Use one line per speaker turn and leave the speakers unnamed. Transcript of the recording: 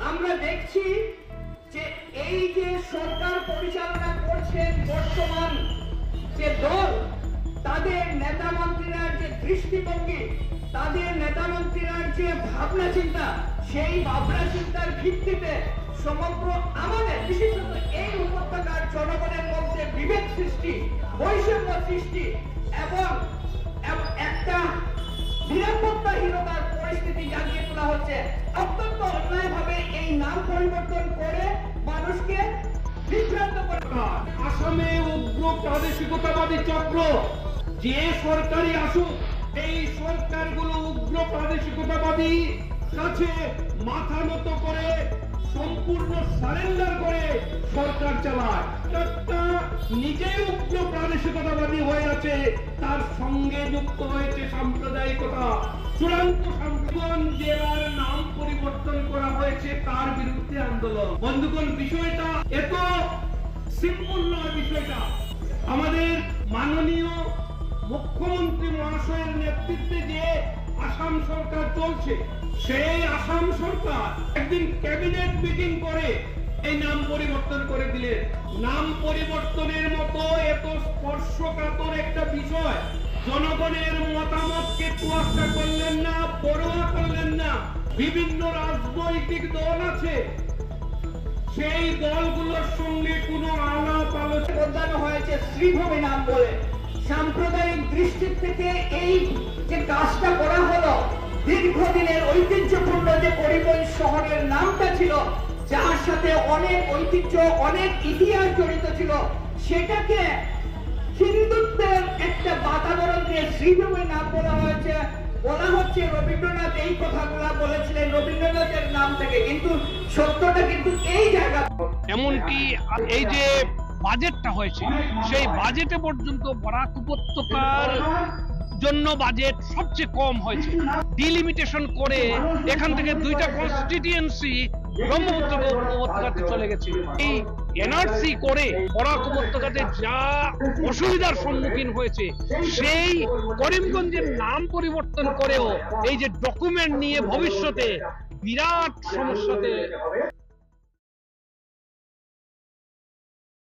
আমরা দেখছি যে এই যে সরকার পরিচালনা করছেন বর্তমান যে দল, তাদের নেতা মন্ত্রীরা যে দৃষ্টিভঙ্গি, তাদের নেতা মন্ত্রীরা যে ভাবনা চিন্তা, সেই ভাবনা চিন্তার ভিত্তিতে সমগ্র আমাদের বিশেষত এই উপত্যকার জনগণের মধ্যে বিভেদ সৃষ্টি, বৈষম্য সৃষ্টি এবং একটা নিরাপত্তাহীনতার পরিস্থিতি জাগিয়ে তোলা হচ্ছে। অত্যন্ত অন্যায়ভাবে এই নাম পরিবর্তন করে মানুষকে বিভ্রান্ত করে।
আসামে উগ্র প্রাদেশিকতাবাদী চক্র যে সরকারি আসুক, এই সরকারগুলো উগ্র প্রাদেশিকতাবাদী কাছে মাথা নত করে সম্পূর্ণ সারেন্ডার করে সরকার চালায়। নিজেই উগ্র প্রাদেশিকতাবাদী হয়ে আছে, তার সঙ্গে যুক্ত হয়েছে সাম্প্রদায়িকতা। চূড়ান্ত সাম্প্রদায়িক জেলার নাম পরিবর্তন করা হয়েছে, তার বিরুদ্ধে আন্দোলন। বন্ধুগণ, বিষয়টা এত সিম্পল নয়। বিষয়টা আমাদের মাননীয় মুখ্যমন্ত্রী মহাশয়ের নেতৃত্বে যে আসাম সরকার চলছে, সেই আসাম সরকার একদিন ক্যাবিনেট মিটিং করে এই নাম পরিবর্তন করে দিলেন। নাম পরিবর্তনের মতো এত স্পর্শকাতর একটা বিষয় জনগণের মতামতকে তোয়াক্কা করলেন না, পরোয়া করলেন না। বিভিন্ন রাজনৈতিক দল আছে, সেই দলগুলোর সঙ্গে কোনো আলাপ আলোচনা
হয়েছে শ্রীভূমি নাম বলে। সাম্প্রদায়িক দৃষ্টি থেকে এই যে কাজটা করা হলো, দীর্ঘদিনের ঐতিহ্যপূর্ণ যে পরিমল শহরের নামটা ছিল, যার সাথে অনেক ঐতিহ্য, অনেক ইতিহাস জড়িত ছিল, সেটাকে হিন্দুত্বের একটা বাতাবরণ দিয়ে শ্রীভূমি নাম বলা হয়েছে। বলা হচ্ছে রবীন্দ্রনাথ এই কথাগুলা বলেছিলেন রবীন্দ্রনাথের নাম থেকে, কিন্তু সত্যটা কিন্তু এই জায়গা।
এমনকি এই যে বাজেটটা হয়েছে, সেই বাজেটে পর্যন্ত বরাক উপত্যকার জন্য বাজেট সবচেয়ে কম হয়েছে। ডিলিমিটেশন করে এখান থেকে 2টা কনস্টিটিউয়েন্সি ব্রহ্মপুত্র উপত্যকাতে চলে গেছে। এই এনআরসি করে বরাক উপত্যকাতে যা অসুবিধার সম্মুখীন হয়েছে, সেই করিমগঞ্জের নাম পরিবর্তন করেও এই যে ডকুমেন্ট নিয়ে ভবিষ্যতে বিরাট সমস্যাতে